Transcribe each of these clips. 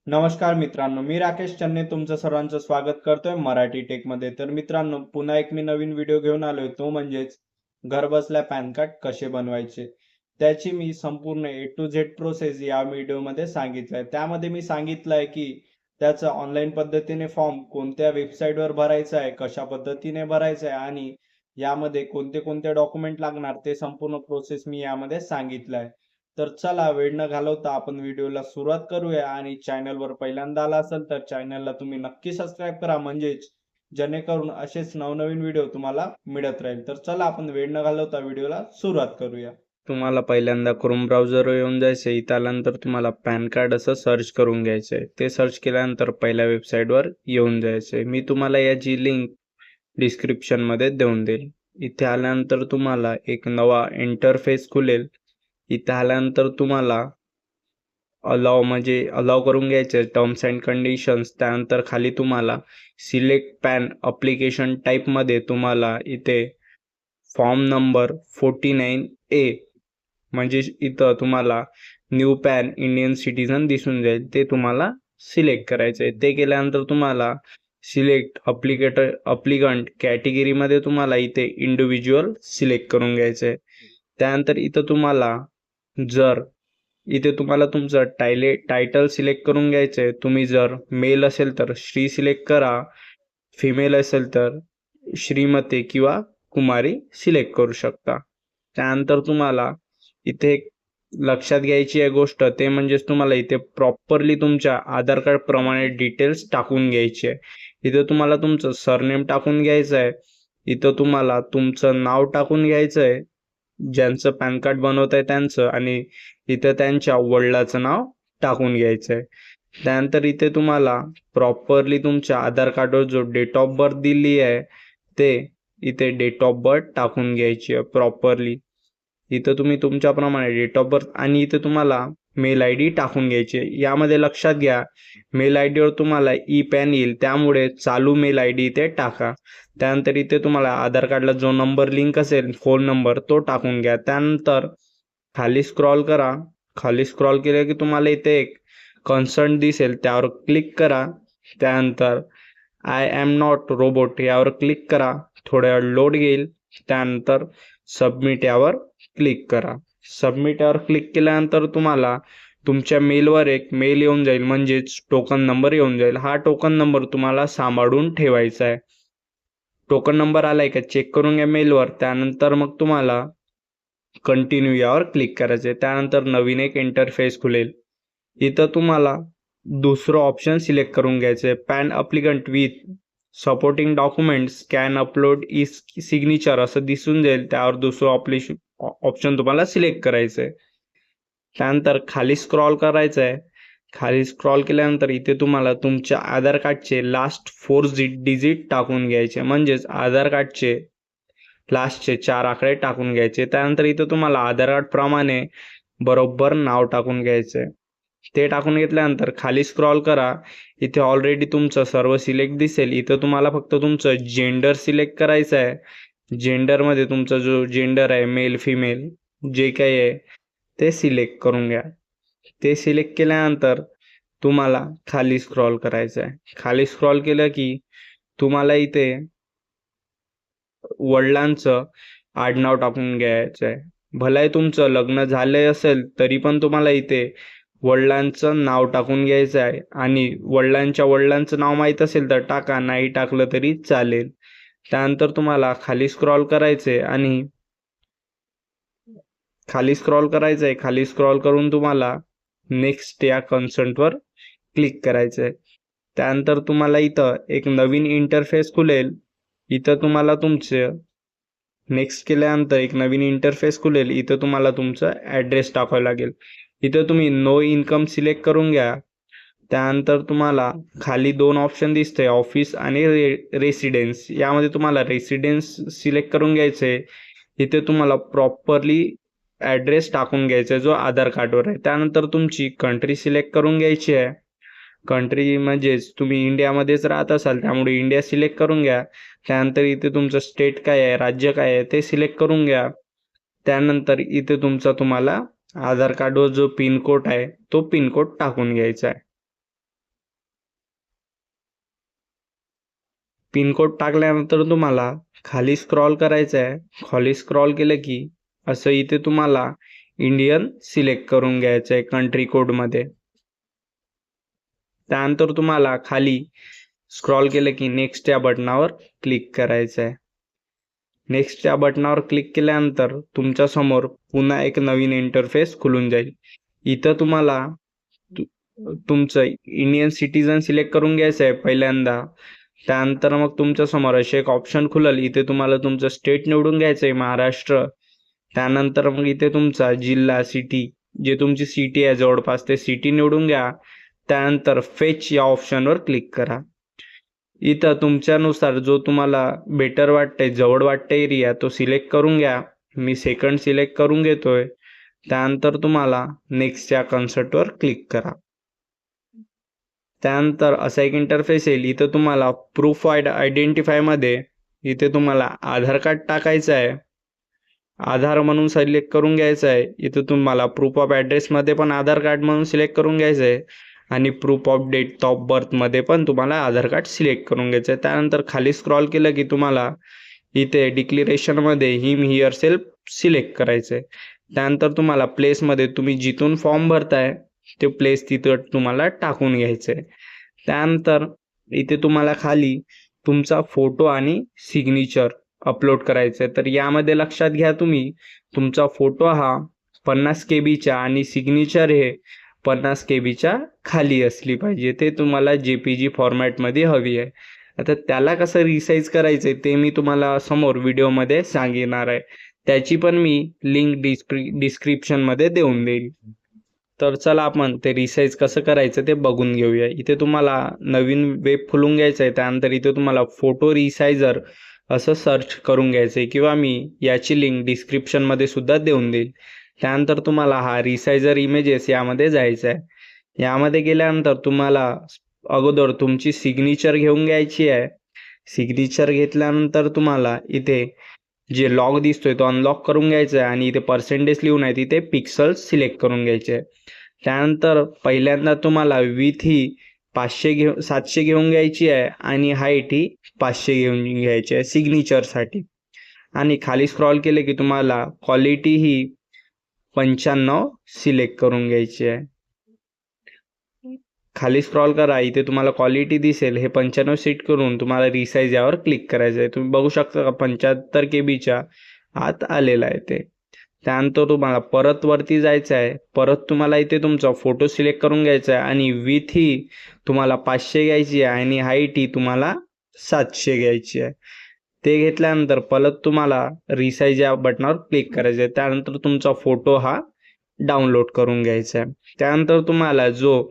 नमस्कार मित्रांनो, मी राकेश चन्ने तुमचं सर्वांचं स्वागत करतोय मराठी टेकमध्ये. तर मित्रांनो, पुन्हा एक मी नवीन व्हिडिओ घेऊन आलोय. तो म्हणजेच घरबसल्या पॅन कार्ड कसे बनवायचे. त्याची मी संपूर्ण ए टू झेड प्रोसेस या व्हिडिओमध्ये सांगितलंय. त्यामध्ये मी सांगितलंय की त्याचं ऑनलाईन पद्धतीने फॉर्म कोणत्या वेबसाईटवर भरायचा आहे, कशा पद्धतीने भरायचा आहे आणि यामध्ये कोणते कोणते डॉक्युमेंट लागणार ते संपूर्ण प्रोसेस मी यामध्ये सांगितलंय. तर चला वेळ न घालवता आपण व्हिडिओला सुरुवात करूया आणि चॅनलवर पहिल्यांदा आला असेल तर चॅनलला तुम्ही नक्की सबस्क्राईब करा म्हणजेच जेणेकरून असेच नवनवीन व्हिडिओ तुम्हाला मिळत राहील. तर चला आपण वेळ न घालवता व्हिडिओला सुरुवात करूया. तुम्हाला पहिल्यांदा क्रोम ब्राउझरवर येऊन जायचं. इथं आल्यानंतर तुम्हाला पॅन कार्ड असं सर्च करून घ्यायचं आहे. ते सर्च केल्यानंतर पहिल्या वेबसाईटवर येऊन जायचं आहे. मी तुम्हाला याची लिंक डिस्क्रिप्शनमध्ये देऊन देईल. इथे आल्यानंतर तुम्हाला एक नवा इंटरफेस खुलेल. इथे आल्यानंतर तुम्हाला अलाव करून घ्यायचे टर्म्स अँड कंडिशन्स. त्यानंतर खाली तुम्हाला सिलेक्ट पॅन अप्लिकेशन टाईपमध्ये तुम्हाला इथे फॉर्म नंबर 49A म्हणजे इथं तुम्हाला न्यू पॅन इंडियन सिटीजन दिसून जाईल. ते तुम्हाला सिलेक्ट करायचं आहे. ते केल्यानंतर तुम्हाला सिलेक्ट अप्लिकंट कॅटेगरीमध्ये तुम्हाला इथे इंडिव्हिज्युअल सिलेक्ट करून घ्यायचं आहे. त्यानंतर इथे तुम्हाला तुमचं टायटल सिलेक्ट करून घ्यायचं आहे. तुम्ही जर मेल असेल तर श्री सिलेक्ट करा, फिमेल असेल तर श्रीमती किंवा कुमारी सिलेक्ट करू शकता. त्यानंतर तुम्हाला इथे एक लक्षात घ्यायची आहे गोष्ट, ते म्हणजेच तुम्हाला इथे प्रॉपरली तुमच्या आधार कार्ड प्रमाणे डिटेल्स टाकून घ्यायचे आहे. इथं तुम्हाला तुमचं सरनेम टाकून घ्यायचं आहे. इथं तुम्हाला तुमचं नाव टाकून घ्यायचं आहे, ज्यांचं पॅन कार्ड बनवत आहे त्यांचं, आणि इथं त्यांच्या वडिलाचं नाव टाकून घ्यायचं आहे. त्यानंतर इथे तुम्हाला प्रॉपरली तुमच्या आधार कार्डवर जो डेट ऑफ बर्थ दिली आहे ते इथे डेट ऑफ बर्थ टाकून घ्यायची आहे प्रॉपरली. इथं तुम्ही तुमच्याप्रमाणे डेट ऑफ बर्थ आणि इथे तुम्हाला मेल आय डी टाकून घ्यायची आहे. यामध्ये लक्षात घ्या, मेल आय डीवर तुम्हाला ई पॅन येईल, त्यामुळे चालू मेल आय डी इथे टाका. त्यानंतर इथे तुम्हाला आधार कार्डला जो नंबर लिंक असेल, फोन नंबर, तो टाकून घ्या. त्यानंतर खाली स्क्रॉल करा. खाली स्क्रॉल केलं की तुम्हाला इथे एक कन्सर्न दिसेल, त्यावर क्लिक करा. त्यानंतर आय एम नॉट रोबोट यावर क्लिक करा. थोड्या वेळ लोड घेईल. त्यानंतर सबमिट यावर क्लिक करा. सबमिट यावर क्लिक केल्यानंतर तुम्हाला तुमच्या मेलवर एक मेल येऊन जाईल, म्हणजेच टोकन नंबर येऊन जाईल. हा टोकन नंबर तुम्हाला सांभाळून ठेवायचा आहे. टोकन नंबर आलाय का चेक करून घ्या मेलवर. त्यानंतर मग तुम्हाला कंटिन्यू यावर क्लिक करायचं आहे. त्यानंतर नवीन एक इंटरफेस खुलेल. इथं तुम्हाला दुसरं ऑप्शन सिलेक्ट करून घ्यायचं आहे, pan applicant with supporting document scan upload E signature असं दिसून जाईल. त्यावर दुसरं ऑप्शन तुम्हाला सिलेक्ट करायचं आहे. त्यानंतर खाली स्क्रॉल करायचं आहे. खाली स्क्रॉल केल्यानंतर इथे तुम्हाला तुमच्या आधार कार्डचे लास्ट 4 डिजिट टाकून घ्यायचे, म्हणजेच आधार कार्डचे लास्टचे 4 आकडे टाकून घ्यायचे. त्यानंतर इथं तुम्हाला आधार कार्ड प्रमाणे बरोबर नाव टाकून घ्यायचं आहे. ते टाकून घेतल्यानंतर खाली स्क्रॉल करा. इथे ऑलरेडी तुमचं सर्व सिलेक्ट दिसेल. इथं तुम्हाला फक्त तुमचं जेंडर सिलेक्ट करायचं आहे. जेंडरमध्ये तुमचा जो जेंडर आहे, मेल फिमेल जे काही आहे ते सिलेक्ट करून घ्या. ते सिलेक्ट केल्यानंतर तुम्हाला खाली स्क्रॉल करायचं आहे. खाली स्क्रॉल केलं की तुम्हाला इथे वडिलांचं आडनाव टाकून घ्यायचं आहे. भलाही तुमचं लग्न झाले असेल तरी पण तुम्हाला इथे वडिलांचं नाव टाकून घ्यायचं आहे, आणि वडिलांचं नाव माहीत असेल तर टाका, नाही टाकलं तरी चालेल. त्यानंतर तुम्हाला खाली स्क्रॉल करायचे आणि खाली स्क्रॉल करून तुम्हाला नेक्स्ट या कन्सेंटवर क्लिक करायचं आहे. त्यानंतर तुम्हाला इथं एक नवीन इंटरफेस खुलेल. इथं तुम्हाला तुमचं ॲड्रेस टाकावं लागेल. इथं तुम्ही नो इन्कम सिलेक्ट करून घ्या. त्यानंतर तुम्हाला खाली 2 ऑप्शन दिसते, ऑफिस आणि रेसिडेन्स. यामध्ये तुम्हाला रेसिडेन्स सिलेक्ट करून घ्यायचं आहे. इथे तुम्हाला प्रॉपरली ॲड्रेस टाकून घ्यायचा आहे जो आधार कार्डवर आहे. त्यानंतर तुमची कंट्री सिलेक्ट करून घ्यायची आहे. कंट्री म्हणजेच तुम्ही इंडियामध्येच राहत असाल त्यामुळे इंडिया सिलेक्ट करून घ्या. त्यानंतर इथे तुमचं स्टेट काय आहे, राज्य काय आहे ते सिलेक्ट करून घ्या. त्यानंतर इथे तुम्हाला आधार कार्डवर जो पिनकोड आहे तो पिनकोड टाकून घ्यायचा आहे. पिनकोड टाकल्यानंतर तुम्हाला खाली स्क्रॉल करायचं आहे. खाली स्क्रॉल केलं की असं इथे तुम्हाला इंडियन सिलेक्ट करून घ्यायचं आहे कंट्री कोडमध्ये. त्यानंतर तुम्हाला खाली स्क्रॉल केलं की नेक्स्ट या बटनावर क्लिक करायचं आहे. नेक्स्ट या बटनावर क्लिक केल्यानंतर तुमच्यासमोर पुन्हा एक नवीन इंटरफेस खुलून जाईल. इथं तुम्हाला तुमचं इंडियन सिटीजन सिलेक्ट करून घ्यायचं आहे पहिल्यांदा. त्यानंतर मग तुमच्यासमोर असे एक ऑप्शन खुलेल. इथे तुम्हाला तुमचं स्टेट निवडून घ्यायचं आहे, महाराष्ट्र. त्यानंतर मग इथे तुमचा जिल्हा, सिटी, जे तुमची सिटी आहे जवळपास ते सिटी निवडून घ्या. त्यानंतर फेच या ऑप्शनवर क्लिक करा. इथं तुमच्यानुसार जो तुम्हाला बेटर वाटतंय, जवळ वाटतं एरिया, तो सिलेक्ट करून घ्या. मी सेकंड सिलेक्ट करून घेतोय. त्यानंतर तुम्हाला नेक्स्ट या कन्सर्टवर क्लिक करा. त्यानंतर असा एक इंटरफेस येईल. इथं तुम्हाला प्रूफ आयडेंटिफायमध्ये इथे तुम्हाला आधार कार्ड टाकायचं आहे. आधार म्हणून सिलेक्ट करून घ्यायचं आहे. इथं तुम्हाला प्रूफ ऑफ ॲड्रेसमध्ये पण आधार कार्ड म्हणून सिलेक्ट करून घ्यायचं आहे आणि प्रूफ ऑफ डेट ऑफ बर्थमध्ये पण तुम्हाला आधार कार्ड सिलेक्ट करून घ्यायचं आहे. त्यानंतर खाली स्क्रॉल केलं की तुम्हाला इथे डिक्लेरेशनमध्ये हिम हिअर सेल्फ सिलेक्ट करायचं आहे. त्यानंतर तुम्हाला प्लेसमध्ये तुम्ही जिथून फॉर्म भरताय ते प्लेस तिथं तुम्हाला टाकून घ्यायचं आहे. त्यानंतर इथे तुम्हाला खाली तुमचा फोटो आणि सिग्नेचर अपलोड करायचं आहे. तर यामध्ये लक्षात घ्या तुम्ही तुमचा फोटो हा 50 KB आणि सिग्नेचर हे 50 KB खाली असली पाहिजे. ते तुम्हाला JPG फॉर्मॅटमध्ये हवी आहे. आता त्याला कसं रिसाईज करायचं ते मी तुम्हाला समोर व्हिडिओमध्ये सांगणार आहे. त्याची पण मी लिंक डिस्क्रिप्शनमध्ये देऊन देईल. तर चला आपण ते रिसाईज कसं करायचं ते बघून घेऊया. इथे तुम्हाला नवीन वेब खोलून घ्यायचं आहे. त्यानंतर इथे तुम्हाला फोटो रिसायझर असं सर्च करून घ्यायचं आहे किंवा मी याची लिंक डिस्क्रिप्शनमध्ये सुद्धा देऊन देईल. त्यानंतर तुम्हाला हा रिसायझर इमेजेस यामध्ये जायचं आहे. यामध्ये गेल्यानंतर तुम्हाला अगोदर तुमची सिग्नेचर घेऊन घ्यायची आहे. सिग्नेचर घेतल्यानंतर तुम्हाला इथे जे लॉग दिसतोय तो अनलॉक करून घ्यायचा आहे आणि इथे पर्सेंटेज लिहून आहे तिथे पिक्सल्स सिलेक्ट करून घ्यायचे आहे. त्यानंतर पहिल्यांदा तुम्हाला विथ ही 700 घेऊन घ्यायची आहे आणि हाईट ही 500 घेऊन घ्यायची आहे सिग्नेचरसाठी. आणि खाली स्क्रॉल केले की तुम्हाला क्वालिटी ही 95 सिलेक्ट करून घ्यायची आहे. खाली स्क्रॉल करा. इथे तुम्हाला क्वालिटी दिसेल. हे 95 सेट करून तुम्हाला रिसाईज यावर क्लिक करायचं आहे. तुम्ही बघू शकता का 75 KB आत आलेलं आहे ते. त्यानंतर तुम्हाला परत वरती जायचं आहे. परत तुम्हाला इथे तुमचा फोटो सिलेक्ट करून घ्यायचा आहे आणि विथ ही तुम्हाला 500 घ्यायची आहे आणि हाईट ही तुम्हाला 700 घ्यायची आहे. ते घेतल्यानंतर परत तुम्हाला रिसाईज या बटनावर क्लिक करायचं आहे. त्यानंतर तुमचा फोटो हा डाउनलोड करून घ्यायचा आहे. त्यानंतर तुम्हाला जो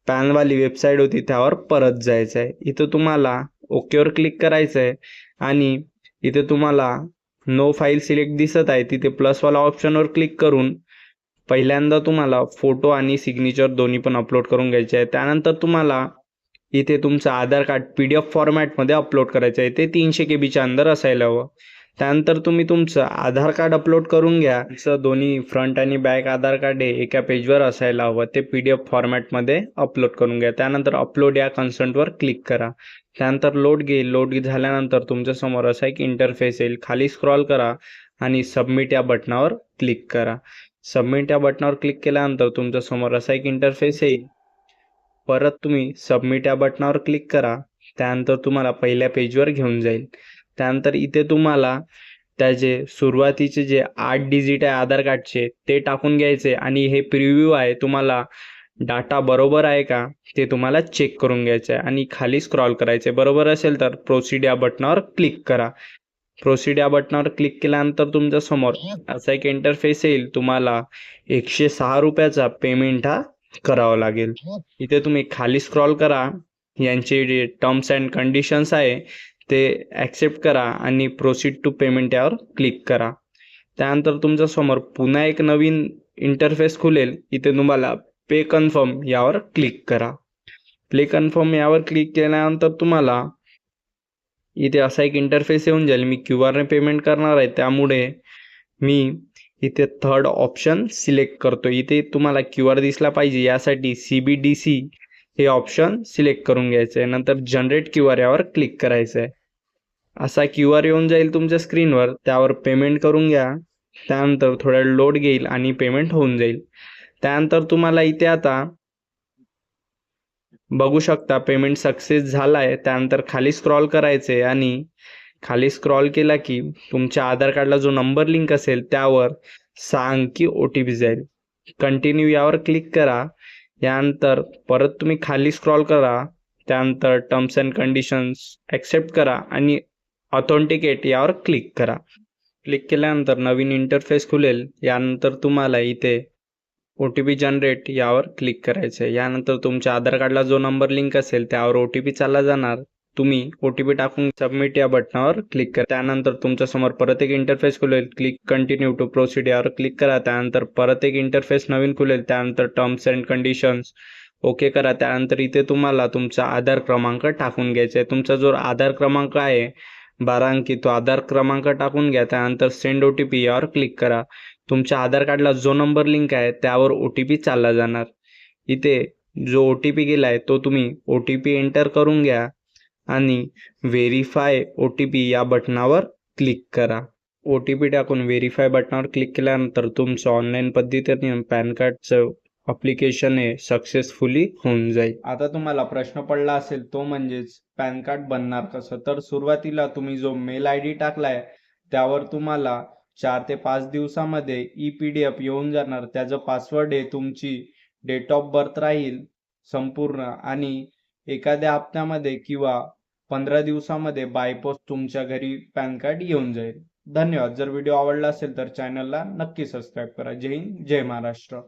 पॅनवाली वेबसाईट होती त्यावर परत जायचं आहे. इथं तुम्हाला ओकेवर क्लिक करायचं आहे आणि इथे तुम्हाला नो फाईल सिलेक्ट दिसत आहे तिथे प्लसवाला ऑप्शनवर क्लिक करून पहिल्यांदा तुम्हाला फोटो आणि सिग्नेचर दोन्ही पण अपलोड करून घ्यायचे आहे. त्यानंतर तुम्हाला इथे तुमचं आधार कार्ड PDF फॉर्मॅटमध्ये अपलोड करायचं आहे. ते 300 KB अंदर असायला हवं. त्यानंतर तुम्ही तुमचं आधार कार्ड अपलोड करून घ्या. तुमचं दोन्ही फ्रंट आणि बॅक आधार कार्ड हे एका पेजवर असायला हवं. ते PDF फॉर्मॅटमध्ये अपलोड करून घ्या. त्यानंतर अपलोड या कन्सेंटवर क्लिक करा. त्यानंतर लोड झाल्यानंतर तुमच्यासमोर असा एक इंटरफेस येईल. खाली स्क्रॉल करा आणि सबमिट या बटनावर क्लिक करा. सबमिट या बटनावर क्लिक केल्यानंतर तुमच्यासमोर असा एक इंटरफेस येईल. परत तुम्ही सबमिट या बटनावर क्लिक करा. त्यानंतर तुम्हाला पहिल्या पेजवर घेऊन जाईल. त्यानंतर इथे तुम्हाला त्याचे सुरुवातीचे जे 8 डिजिट आहे आधार कार्डचे ते टाकून घ्यायचे आणि हे प्रिव्ह्यू आहे. तुम्हाला डाटा बरोबर आहे का ते तुम्हाला चेक करून घ्यायचं आहे आणि खाली स्क्रॉल करायचे. बरोबर असेल तर प्रोसीड या बटनावर क्लिक करा. प्रोसीड या बटनावर क्लिक केल्यानंतर तुमच्यासमोर असा एक इंटरफेस येईल. तुम्हाला 106 रुपयाचा पेमेंट हा करावा लागेल. इथे तुम्ही खाली स्क्रॉल करा. यांचे जे टर्म्स अँड कंडिशन्स आहे ते ॲक्सेप्ट करा आणि प्रोसीड टू पेमेंट यावर क्लिक करा. त्यानंतर तुमच्यासमोर पुन्हा एक नवीन इंटरफेस खुलेल. इथे तुम्हाला पे कन्फर्म यावर क्लिक करा. पे कन्फर्म यावर क्लिक केल्यानंतर तुम्हाला इथे असा एक इंटरफेस येऊन जाईल. मी QR पेमेंट करणार आहे त्यामुळे मी इथे थर्ड ऑप्शन सिलेक्ट करतो. इथे तुम्हाला QR दिसला पाहिजे यासाठी CBDC हे ऑप्शन सिलेक्ट करून घ्यायचं आहे. नंतर जनरेट QR यावर क्लिक करायचं आहे. असा QR येऊन जाईल तुमच्या स्क्रीनवर, त्यावर पेमेंट करून घ्या. त्यानंतर थोडा लोड घेईल आणि पेमेंट होऊन जाईल. त्यानंतर तुम्हाला इथे आता बघू शकता पेमेंट सक्सेस झालाय. त्यानंतर खाली स्क्रॉल करायचे आणि खाली स्क्रॉल केला की तुमच्या आधार कार्डला जो नंबर लिंक असेल त्यावर 6 अंकी OTP जाईल. कंटिन्यू यावर क्लिक करा. यानंतर परत तुम्ही खाली स्क्रॉल करा. त्यानंतर टर्म्स अँड कंडिशन्स ॲक्सेप्ट करा आणि ऑथेंटिकेट यावर क्लिक करा. क्लिक केल्यानंतर नवीन इंटरफेस खुलेल. यानंतर तुम्हाला इथे OTP जनरेट यावर क्लिक करायचं आहे. यानंतर तुमच्या आधार कार्डला जो नंबर लिंक असेल त्यावर OTP चालला जाणार. तुम्ही OTP टाकून सबमिट या बटनावर क्लिक करा. त्यानंतर तुमच्यासमोर परत एक इंटरफेस खुलेल. क्लिक कंटिन्यू टू प्रोसीड यावर क्लिक करा. त्यानंतर परत एक इंटरफेस नवीन खुलेल. त्यानंतर टर्म्स अँड कंडिशन्स ओके करा. त्यानंतर इथे तुम्हाला तुमचा आधार क्रमांक टाकून घ्यायचा आहे. तुमचा जो आधार क्रमांक आहे 12 अंकी तो आधार क्रमांक टाकून घ्या. त्यानंतर सेंड OTP यावर क्लिक करा. तुमच्या आधार कार्डला जो नंबर लिंक आहे त्यावर OTP चालला जाणार. इथे जो OTP गेलाय तो तुम्ही OTP एंटर करून घ्या आणि व्हेरीफाय OTP या बटनावर क्लिक करा. OTP टाकून व्हेरीफाय बटनावर क्लिक केल्यानंतर तुमचं ऑनलाईन पद्धतीने पॅन कार्डचं ॲप्लिकेशन हे सक्सेसफुली होऊन जाईल. आता तुम्हाला प्रश्न पडला असेल तो म्हणजेच पॅन कार्ड बनणार कसं. तर सुरुवातीला तुम्ही जो मेल ID टाकलाय त्यावर तुम्हाला 4 ते 5 दिवसामध्ये PDF येऊन जाणार. त्याचं पासवर्ड हे तुमची डेट ऑफ बर्थ राहील संपूर्ण आणि एखाद्या हप्त्यामध्ये किंवा 15 दिवसामध्ये बाय पोस्ट तुमच्या घरी पॅन कार्ड येऊन जाईल. धन्यवाद. जर व्हिडिओ आवडला असेल तर चॅनलला नक्की सबस्क्राईब करा. जय हिंद, जय महाराष्ट्र.